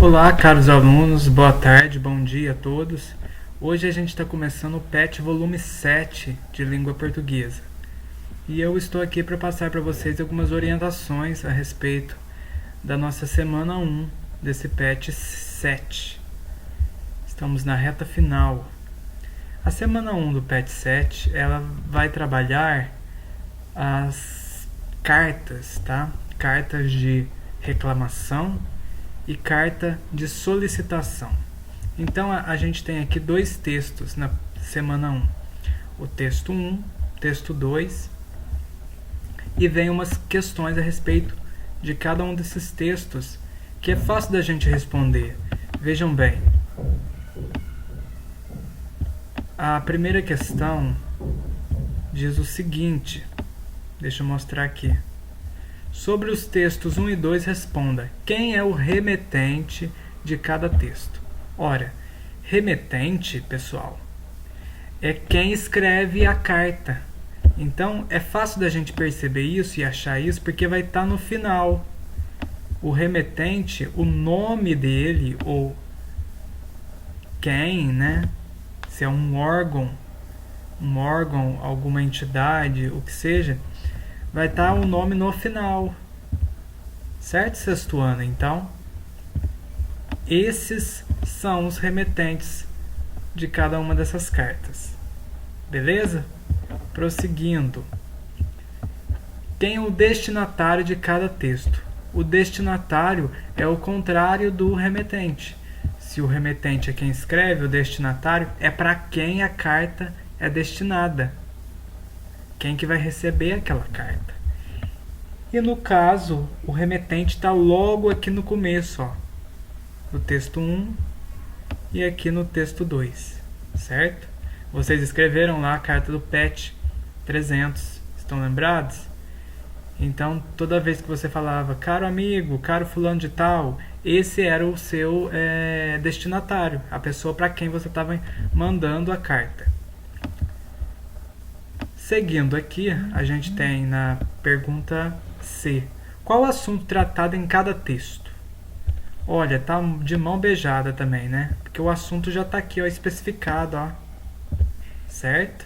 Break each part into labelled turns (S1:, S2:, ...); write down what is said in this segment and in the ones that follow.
S1: Olá, caros alunos, boa tarde, bom dia a todos. Hoje a gente está começando o PET volume 7 de língua portuguesa. E eu estou aqui para passar para vocês algumas orientações a respeito da nossa semana 1 desse PET 7. Estamos na reta final. A semana 1 do PET 7, ela vai trabalhar as cartas, tá? Cartas de reclamação e carta de solicitação. Então a gente tem aqui dois textos na semana 1. O texto 1, texto 2, e vem umas questões a respeito de cada um desses textos que é fácil da gente responder. Vejam bem. A primeira questão diz o seguinte, deixa eu mostrar aqui. Sobre os textos 1 e 2, responda: quem é o remetente de cada texto? Ora, remetente, pessoal, é quem escreve a carta. Então, é fácil da gente perceber isso e achar isso, porque vai estar no final. O remetente, o nome dele, ou quem, né? Se é um órgão, alguma entidade, o que seja, vai estar o nome no final. Certo, sexto ano? Então, esses são os remetentes de cada uma dessas cartas. Beleza? Prosseguindo. Tem o destinatário de cada texto. O destinatário é o contrário do remetente. Se o remetente é quem escreve, o destinatário é para quem a carta é destinada. Quem que vai receber aquela carta. E no caso, o remetente está logo aqui no começo, ó, do texto 1 e aqui no texto 2, certo? Vocês escreveram lá a carta do PET 300, estão lembrados? Então, toda vez que você falava, caro amigo, caro fulano de tal, esse era o seu destinatário, a pessoa para quem você estava mandando a carta. Seguindo aqui, a gente tem na pergunta C. Qual o assunto tratado em cada texto? Olha, tá de mão beijada também, né? Porque o assunto já está aqui, ó, especificado, ó. Certo?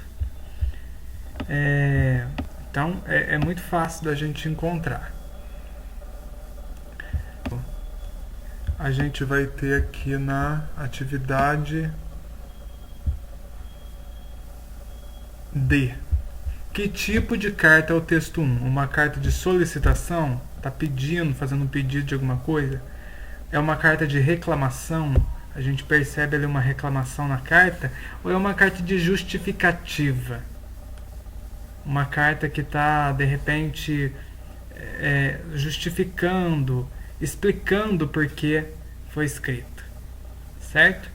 S1: Então, é muito fácil da gente encontrar. A gente vai ter aqui na atividade D. Que tipo de carta é o texto 1? Uma carta de solicitação? Está pedindo, fazendo um pedido de alguma coisa? É uma carta de reclamação? A gente percebe ali uma reclamação na carta? Ou é uma carta de justificativa? Uma carta que está, de repente, justificando, explicando por que foi escrito. Certo?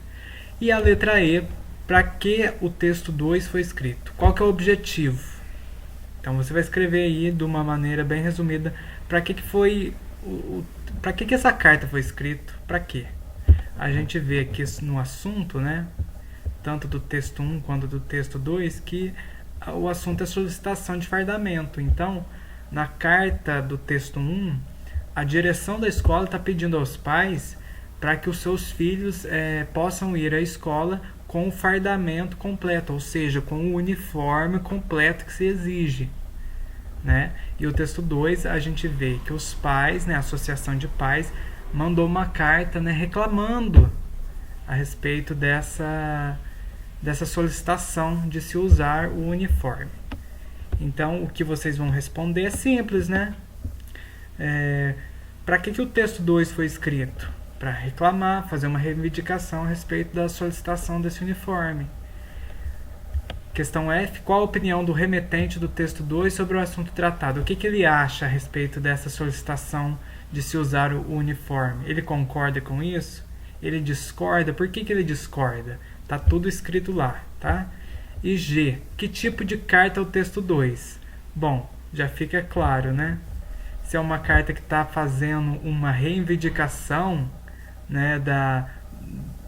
S1: E a letra E, para que o texto 2 foi escrito? Qual que é o objetivo? Então você vai escrever aí de uma maneira bem resumida para que foi para que essa carta foi escrita, para quê? A gente vê aqui no assunto, né, tanto do texto 1 quanto do texto 2, que o assunto é solicitação de fardamento. Então, na carta do texto 1, a direção da escola está pedindo aos pais para que os seus filhos possam ir à escola com o fardamento completo, ou seja, com o uniforme completo que se exige. Né? E o texto 2, a gente vê que os pais, né, a associação de pais, mandou uma carta, né, reclamando a respeito dessa solicitação de se usar o uniforme. Então, o que vocês vão responder é simples, né? Para que o texto 2 foi escrito? Para reclamar, fazer uma reivindicação a respeito da solicitação desse uniforme. Questão F. Qual a opinião do remetente do texto 2 sobre o assunto tratado? O que ele acha a respeito dessa solicitação de se usar o uniforme? Ele concorda com isso? Ele discorda? Por que ele discorda? Está tudo escrito lá, tá? E G. Que tipo de carta é o texto 2? Bom, já fica claro, né? Se é uma carta que está fazendo uma reivindicação, né,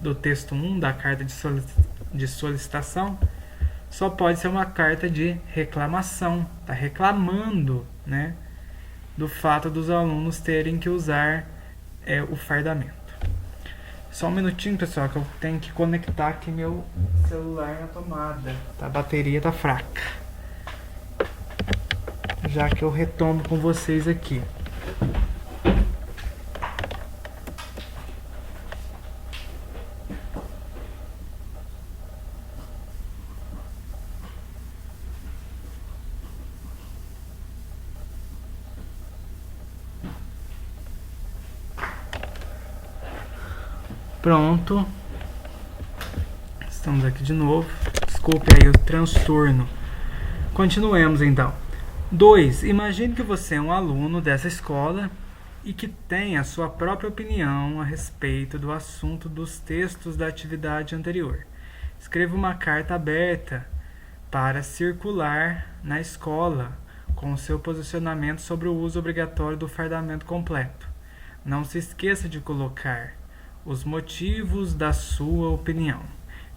S1: do texto 1, da carta de solicitação, só pode ser uma carta de reclamação. Está reclamando, né, do fato dos alunos terem que usar o fardamento. Só um minutinho, pessoal, que eu tenho que conectar aqui meu celular na tomada. A bateria tá fraca. Já que eu retomo com vocês aqui. Pronto. Estamos aqui de novo. Desculpe aí o transtorno. Continuemos então. 2. Imagine que você é um aluno dessa escola e que tem a sua própria opinião a respeito do assunto dos textos da atividade anterior. Escreva uma carta aberta para circular na escola com o seu posicionamento sobre o uso obrigatório do fardamento completo. Não se esqueça de colocar os motivos da sua opinião.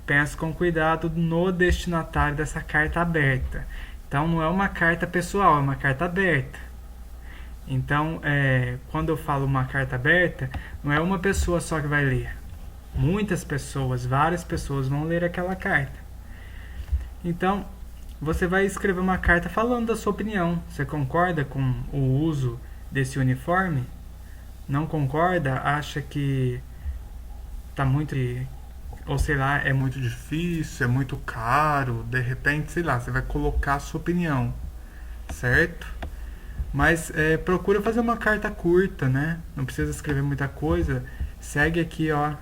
S1: Pense com cuidado no destinatário dessa carta aberta. Então, não é uma carta pessoal, é uma carta aberta. Então, quando eu falo uma carta aberta, não é uma pessoa só que vai ler. Muitas pessoas, várias pessoas vão ler aquela carta. Então, você vai escrever uma carta falando da sua opinião. Você concorda com o uso desse uniforme? Não concorda? Acha que tá muito, ou sei lá, é muito difícil, é muito caro, de repente, sei lá, você vai colocar a sua opinião, certo? Mas procura fazer uma carta curta, né? Não precisa escrever muita coisa. Segue aqui, ó,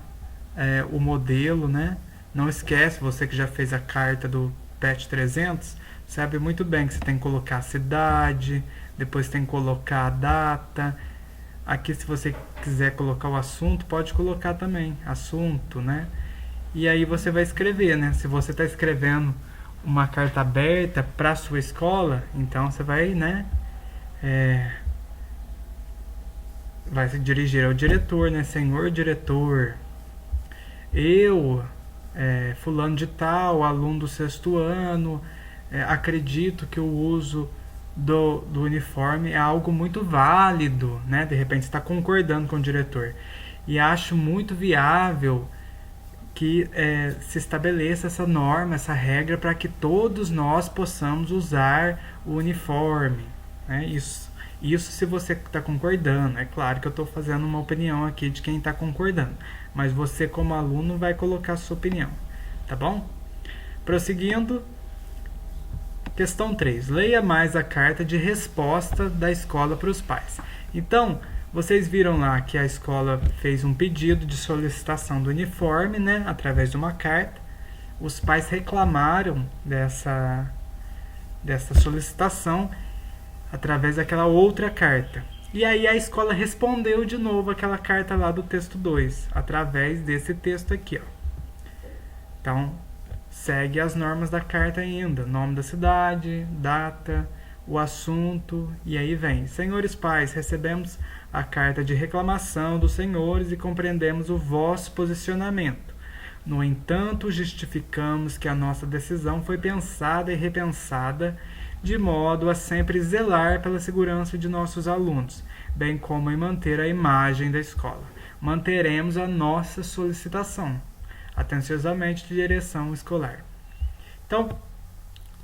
S1: o modelo, né? Não esquece, você que já fez a carta do PET 300, sabe muito bem que você tem que colocar a cidade, depois tem que colocar a data. Aqui, se você quiser colocar o assunto, pode colocar também, assunto, né? E aí você vai escrever, né? Se você está escrevendo uma carta aberta para a sua escola, então você vai, né? Vai se dirigir ao diretor, né? Senhor diretor, eu, fulano de tal, aluno do 6º ano, acredito que o uso do uniforme é algo muito válido, né? De repente está concordando com o diretor e acho muito viável que se estabeleça essa norma, essa regra para que todos nós possamos usar o uniforme, né? Isso se você está concordando. É claro que eu estou fazendo uma opinião aqui de quem está concordando, mas você como aluno vai colocar a sua opinião, tá bom? Prosseguindo. Questão 3. Leia mais a carta de resposta da escola para os pais. Então, vocês viram lá que a escola fez um pedido de solicitação do uniforme, né, através de uma carta. Os pais reclamaram dessa solicitação através daquela outra carta. E aí a escola respondeu de novo aquela carta lá do texto 2, através desse texto aqui, ó. Então, segue as normas da carta ainda, nome da cidade, data, o assunto, e aí vem: senhores pais, recebemos a carta de reclamação dos senhores e compreendemos o vosso posicionamento. No entanto, justificamos que a nossa decisão foi pensada e repensada de modo a sempre zelar pela segurança de nossos alunos, bem como em manter a imagem da escola. Manteremos a nossa solicitação. Atenciosamente, de direção escolar. Então,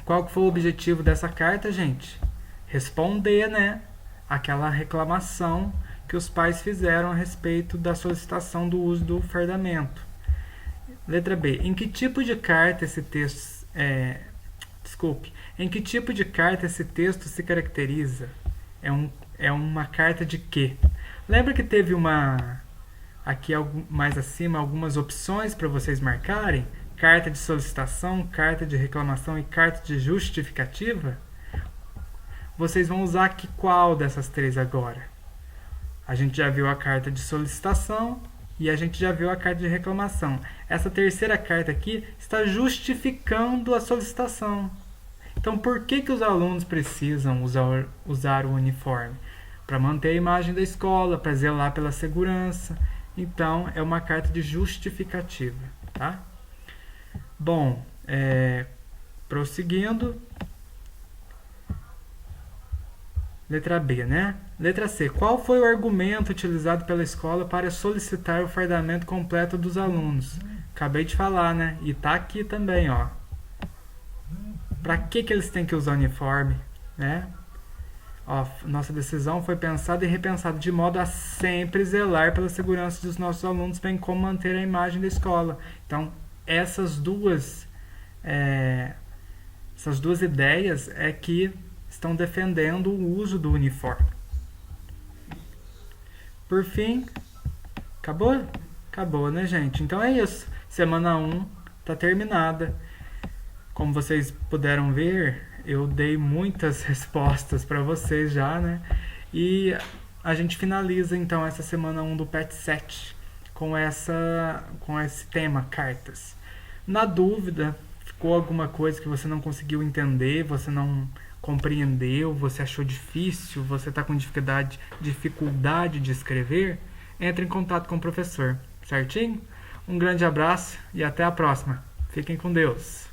S1: qual que foi o objetivo dessa carta, gente? Responder, né, aquela reclamação que os pais fizeram a respeito da solicitação do uso do fardamento. Letra B. Em que tipo de carta esse texto Em que tipo de carta esse texto se caracteriza? É uma carta de quê? Lembra que teve aqui mais acima algumas opções para vocês marcarem: carta de solicitação, carta de reclamação e carta de justificativa. Vocês vão usar aqui qual dessas três agora? A gente já viu a carta de solicitação e a gente já viu a carta de reclamação. Essa terceira carta aqui está justificando a solicitação. Então, por que os alunos precisam usar o uniforme? Para manter a imagem da escola, para zelar pela segurança. Então, é uma carta de justificativa, tá? Bom, prosseguindo. Letra B, né? Letra C. Qual foi o argumento utilizado pela escola para solicitar o fardamento completo dos alunos? Acabei de falar, né? E tá aqui também, ó. Para que eles têm que usar uniforme, né? Ó, nossa decisão foi pensada e repensada de modo a sempre zelar pela segurança dos nossos alunos, bem como manter a imagem da escola. Então, essas duas ideias é que estão defendendo o uso do uniforme. Por fim, acabou? Acabou, né, gente? Então é isso. Semana 1 tá terminada. Como vocês puderam ver, eu dei muitas respostas para vocês já, né? E a gente finaliza então essa semana 1 do PET 7 com esse tema, cartas. Na dúvida, ficou alguma coisa que você não conseguiu entender, você não compreendeu, você achou difícil, você está com dificuldade de escrever, entre em contato com o professor, certinho? Um grande abraço e até a próxima. Fiquem com Deus.